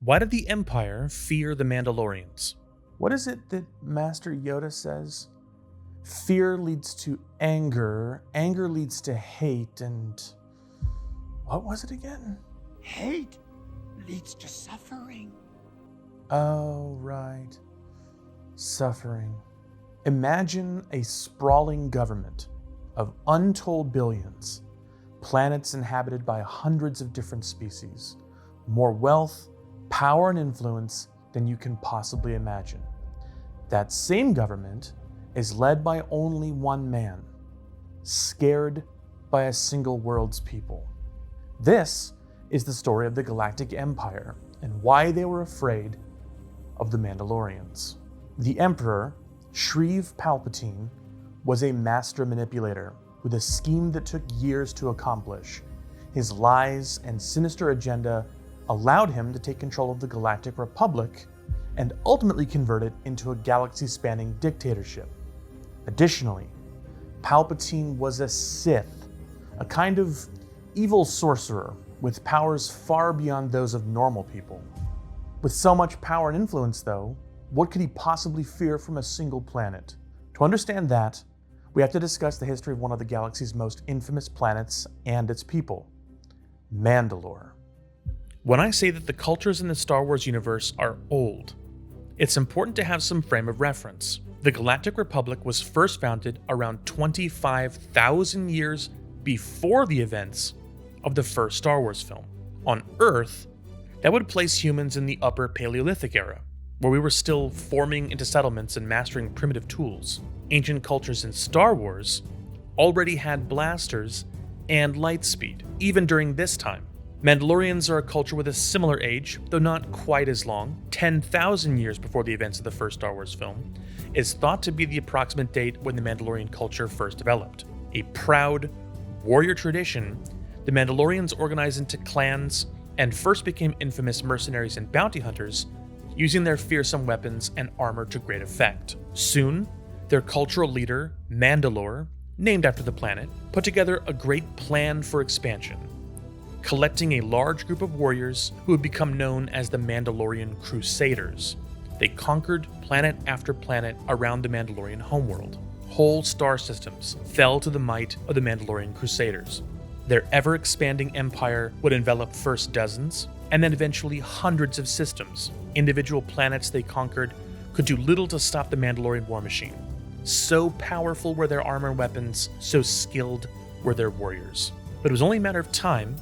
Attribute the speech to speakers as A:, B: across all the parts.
A: Why did the Empire fear the Mandalorians?
B: What is it that Master Yoda says? Fear leads to anger, anger leads to hate, and what was it again?
C: Hate leads to suffering.
B: Oh, right. Suffering. Imagine a sprawling government of untold billions, planets inhabited by hundreds of different species, more wealth, power, and influence than you can possibly imagine. That same government is led by only one man, scared by a single world's people. This is the story of the Galactic Empire and why they were afraid of the Mandalorians. The Emperor, Shreve Palpatine, was a master manipulator with a scheme that took years to accomplish. His lies and sinister agenda allowed him to take control of the Galactic Republic and ultimately convert it into a galaxy-spanning dictatorship. Additionally, Palpatine was a Sith, a kind of evil sorcerer with powers far beyond those of normal people. With so much power and influence, though, what could he possibly fear from a single planet? To understand that, we have to discuss the history of one of the galaxy's most infamous planets and its people, Mandalore.
A: When I say that the cultures in the Star Wars universe are old, it's important to have some frame of reference. The Galactic Republic was first founded around 25,000 years before the events of the first Star Wars film. On Earth, that would place humans in the Upper Paleolithic era, where we were still forming into settlements and mastering primitive tools. Ancient cultures in Star Wars already had blasters and light speed, even during this time. Mandalorians are a culture with a similar age, though not quite as long. 10,000 years before the events of the first Star Wars film is thought to be the approximate date when the Mandalorian culture first developed. A proud warrior tradition, the Mandalorians organized into clans and first became infamous mercenaries and bounty hunters, using their fearsome weapons and armor to great effect. Soon, their cultural leader, Mandalore, named after the planet, put together a great plan for expansion, collecting a large group of warriors who would become known as the Mandalorian Crusaders. They conquered planet after planet around the Mandalorian homeworld. Whole star systems fell to the might of the Mandalorian Crusaders. Their ever-expanding empire would envelop first dozens, and then eventually hundreds of systems. Individual planets they conquered could do little to stop the Mandalorian war machine. So powerful were their armor and weapons, so skilled were their warriors. But it was only a matter of time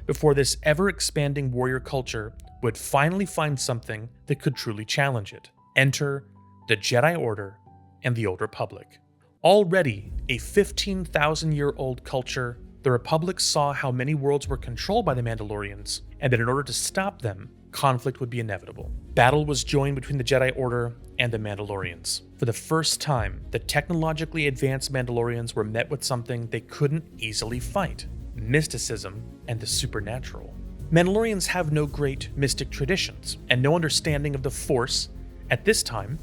A: before this ever-expanding warrior culture would finally find something that could truly challenge it. Enter the Jedi Order and the Old Republic. Already a 15,000-year-old culture, the Republic saw how many worlds were controlled by the Mandalorians, and that in order to stop them, conflict would be inevitable. Battle was joined between the Jedi Order and the Mandalorians. For the first time, the technologically advanced Mandalorians were met with something they couldn't easily fight: mysticism and the supernatural. Mandalorians have no great mystic traditions, and no understanding of the Force at this time,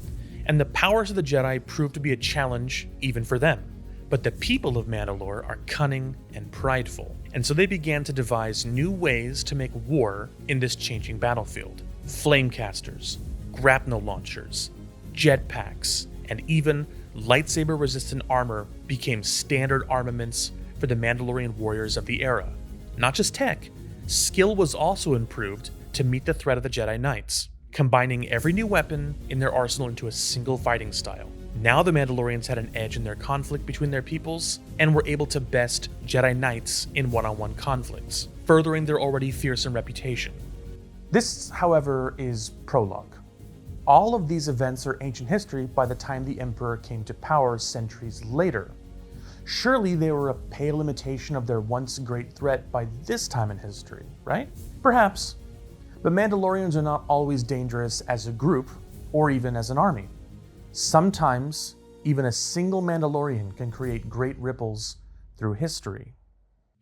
A: and the powers of the Jedi proved to be a challenge even for them. But the people of Mandalore are cunning and prideful, and so they began to devise new ways to make war in this changing battlefield. Flamecasters, grapnel launchers, jetpacks, and even lightsaber-resistant armor became standard armaments for the Mandalorian warriors of the era. Not just tech, skill was also improved to meet the threat of the Jedi Knights, combining every new weapon in their arsenal into a single fighting style. Now the Mandalorians had an edge in their conflict between their peoples and were able to best Jedi Knights in one-on-one conflicts, furthering their already fearsome reputation.
B: This, however, is prologue. All of these events are ancient history by the time the Emperor came to power centuries later. Surely they were a pale imitation of their once great threat by this time in history, right? Perhaps. But Mandalorians are not always dangerous as a group or even as an army. Sometimes, even a single Mandalorian can create great ripples through history.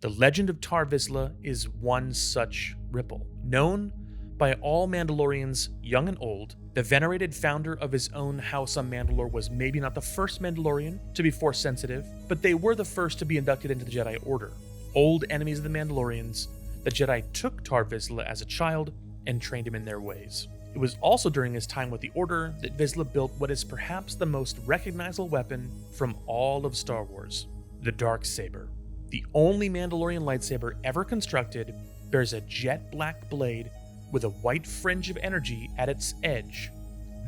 A: The legend of Tar Vizsla is one such ripple. Known by all Mandalorians, young and old, the venerated founder of his own house on Mandalore was maybe not the first Mandalorian to be Force sensitive, but they were the first to be inducted into the Jedi Order. Old enemies of the Mandalorians, the Jedi took Tar Vizsla as a child and trained him in their ways. It was also during his time with the Order that Vizsla built what is perhaps the most recognizable weapon from all of Star Wars, the Darksaber. The only Mandalorian lightsaber ever constructed bears a jet black blade with a white fringe of energy at its edge.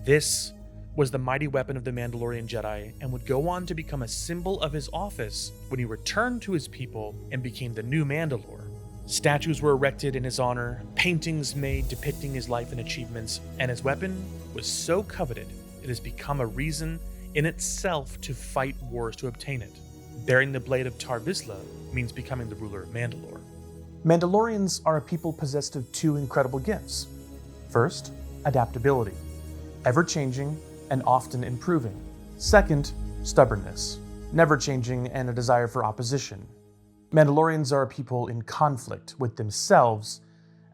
A: This was the mighty weapon of the Mandalorian Jedi and would go on to become a symbol of his office when he returned to his people and became the new Mandalore. Statues were erected in his honor, paintings made depicting his life and achievements, and his weapon was so coveted it has become a reason in itself to fight wars to obtain it. Bearing the blade of Tar Vizsla means becoming the ruler of Mandalore.
B: Mandalorians are a people possessed of two incredible gifts. First, adaptability, ever-changing and often improving. Second, stubbornness, never changing and a desire for opposition. Mandalorians are a people in conflict with themselves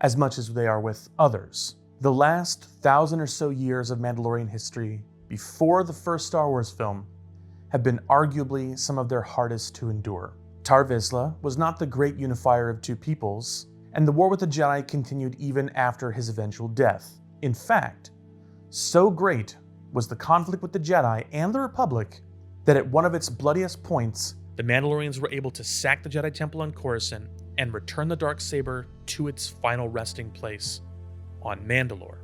B: as much as they are with others. The last 1,000 or so years of Mandalorian history before the first Star Wars film have been arguably some of their hardest to endure. Tar Vizsla was not the great unifier of two peoples, and the war with the Jedi continued even after his eventual death. In fact, so great was the conflict with the Jedi and the Republic that at one of its bloodiest points,
A: the Mandalorians were able to sack the Jedi Temple on Coruscant and return the Darksaber to its final resting place on Mandalore.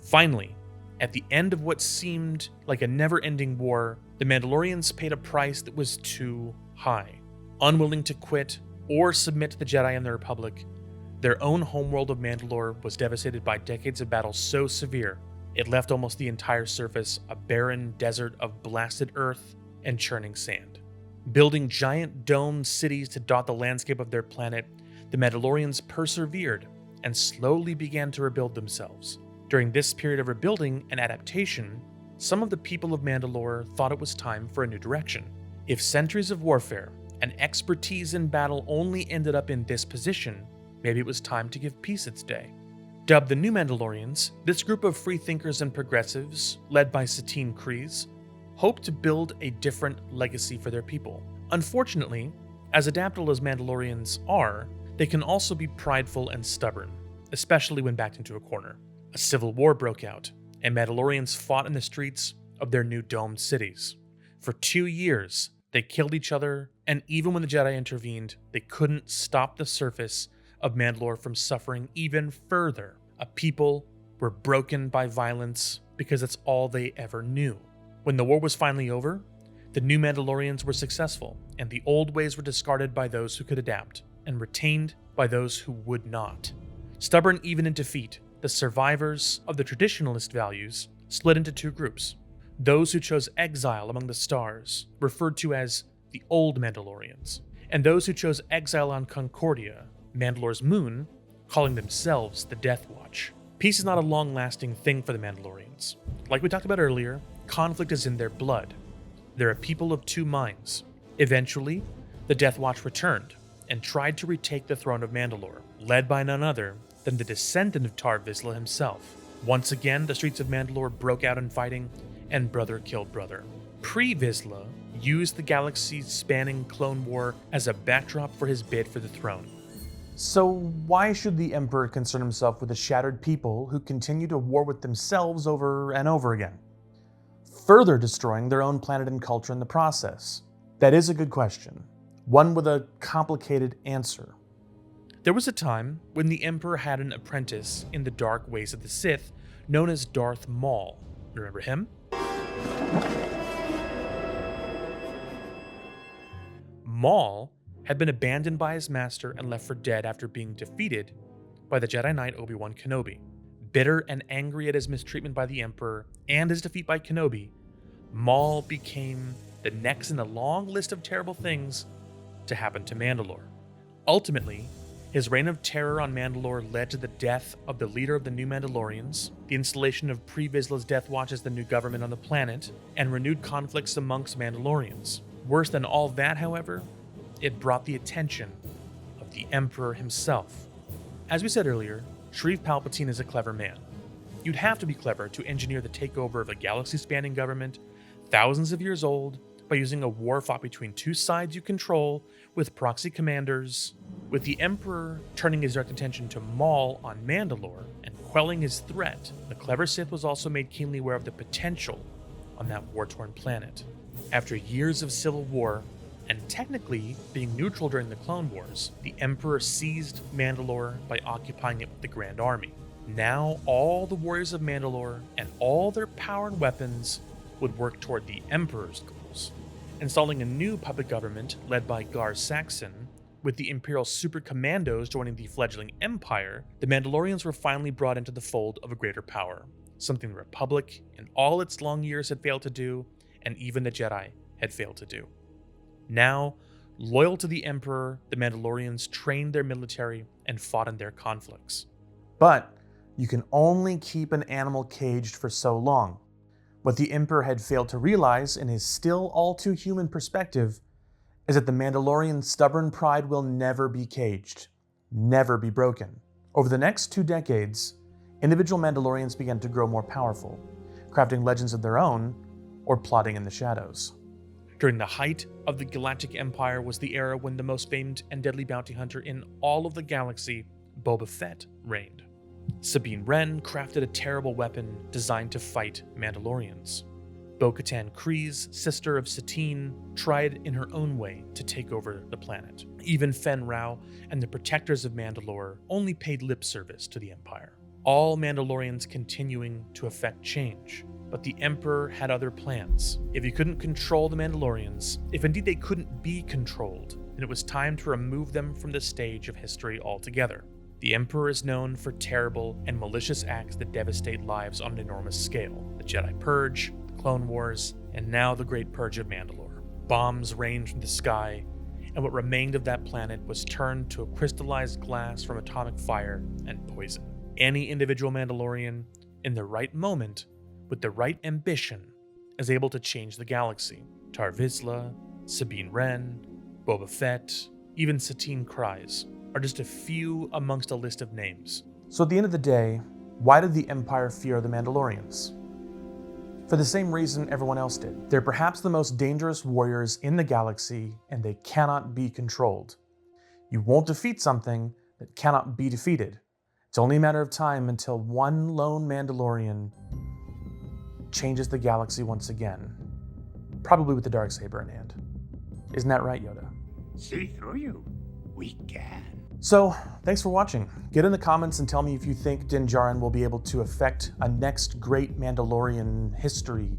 A: Finally, at the end of what seemed like a never-ending war, the Mandalorians paid a price that was too high. Unwilling to quit or submit to the Jedi and the Republic, their own homeworld of Mandalore was devastated by decades of battle so severe, it left almost the entire surface a barren desert of blasted earth and churning sand. Building giant domed cities to dot the landscape of their planet, the Mandalorians persevered and slowly began to rebuild themselves. During this period of rebuilding and adaptation, some of the people of Mandalore thought it was time for a new direction. If centuries of warfare and expertise in battle only ended up in this position, maybe it was time to give peace its day. Dubbed the New Mandalorians, this group of freethinkers and progressives, led by Satine Kryze, hoped to build a different legacy for their people. Unfortunately, as adaptable as Mandalorians are, they can also be prideful and stubborn, especially when backed into a corner. A civil war broke out, and Mandalorians fought in the streets of their new domed cities. For 2 years, they killed each other, and even when the Jedi intervened, they couldn't stop the surface of Mandalore from suffering even further. A people were broken by violence because that's all they ever knew. When the war was finally over, the new Mandalorians were successful, and the old ways were discarded by those who could adapt, and retained by those who would not. Stubborn even in defeat, the survivors of the traditionalist values split into two groups. Those who chose exile among the stars, referred to as the Old Mandalorians, and those who chose exile on Concordia, Mandalore's moon, calling themselves the Death Watch. Peace is not a long-lasting thing for the Mandalorians. Like we talked about earlier, conflict is in their blood. They're a people of two minds. Eventually, the Death Watch returned and tried to retake the throne of Mandalore, led by none other than the descendant of Tar Vizsla himself. Once again, the streets of Mandalore broke out in fighting, and brother killed brother. Pre-Vizsla used the galaxy-spanning Clone War as a backdrop for his bid for the throne.
B: So why should the Emperor concern himself with a shattered people who continue to war with themselves over and over again, further destroying their own planet and culture in the process? That is a good question, one with a complicated answer.
A: There was a time when the Emperor had an apprentice in the dark ways of the Sith known as Darth Maul. Remember him? Maul had been abandoned by his master and left for dead after being defeated by the Jedi Knight Obi-Wan Kenobi. Bitter and angry at his mistreatment by the Emperor and his defeat by Kenobi, Maul became the next in a long list of terrible things to happen to Mandalore. Ultimately, his reign of terror on Mandalore led to the death of the leader of the New Mandalorians, the installation of Pre-Vizsla's Death Watch as the new government on the planet, and renewed conflicts amongst Mandalorians. Worse than all that, however, it brought the attention of the Emperor himself. As we said earlier, Sheev Palpatine is a clever man. You'd have to be clever to engineer the takeover of a galaxy-spanning government, thousands of years old, by using a war fought between two sides you control with proxy commanders With the Emperor turning his direct attention to Maul on Mandalore and quelling his threat, the clever Sith was also made keenly aware of the potential on that war-torn planet. After years of civil war, and technically being neutral during the Clone Wars, the Emperor seized Mandalore by occupying it with the Grand Army. Now all the warriors of Mandalore and all their power and weapons would work toward the Emperor's goals. Installing a new puppet government led by Gar Saxon, with the Imperial Super Commandos joining the fledgling Empire, the Mandalorians were finally brought into the fold of a greater power, something the Republic in all its long years had failed to do, and even the Jedi had failed to do. Now, loyal to the Emperor, the Mandalorians trained their military and fought in their conflicts.
B: But you can only keep an animal caged for so long. What the Emperor had failed to realize in his still all too human perspective is that the Mandalorian stubborn pride will never be caged, never be broken. Over the next 2 decades, individual Mandalorians began to grow more powerful, crafting legends of their own or plotting in the shadows.
A: During the height of the Galactic Empire was the era when the most famed and deadly bounty hunter in all of the galaxy, Boba Fett, reigned. Sabine Wren crafted a terrible weapon designed to fight Mandalorians. Bo-Katan Kryze, sister of Satine, tried in her own way to take over the planet. Even Fen Rao and the protectors of Mandalore only paid lip service to the Empire. All Mandalorians continuing to effect change. But the Emperor had other plans. If he couldn't control the Mandalorians, if indeed they couldn't be controlled, then it was time to remove them from the stage of history altogether. The Emperor is known for terrible and malicious acts that devastate lives on an enormous scale. The Jedi Purge, the Clone Wars, and now the Great Purge of Mandalore. Bombs rained from the sky, and what remained of that planet was turned to a crystallized glass from atomic fire and poison. Any individual Mandalorian, in the right moment, with the right ambition, is able to change the galaxy. Tar Vizsla, Sabine Wren, Boba Fett, even Satine Kryze are just a few amongst a list of names.
B: So at the end of the day, why did the Empire fear the Mandalorians? For the same reason everyone else did. They're perhaps the most dangerous warriors in the galaxy, and they cannot be controlled. You won't defeat something that cannot be defeated. It's only a matter of time until one lone Mandalorian changes the galaxy once again. Probably with the Darksaber in hand. Isn't that right, Yoda?
C: See through you. We can.
B: So, thanks for watching. Get in the comments and tell me if you think Din Djarin will be able to affect a next great Mandalorian history.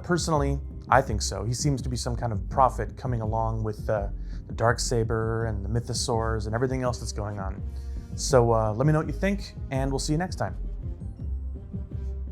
B: Personally, I think so. He seems to be some kind of prophet coming along with the Darksaber and the Mythosaurs and everything else that's going on. So let me know what you think, and we'll see you next time.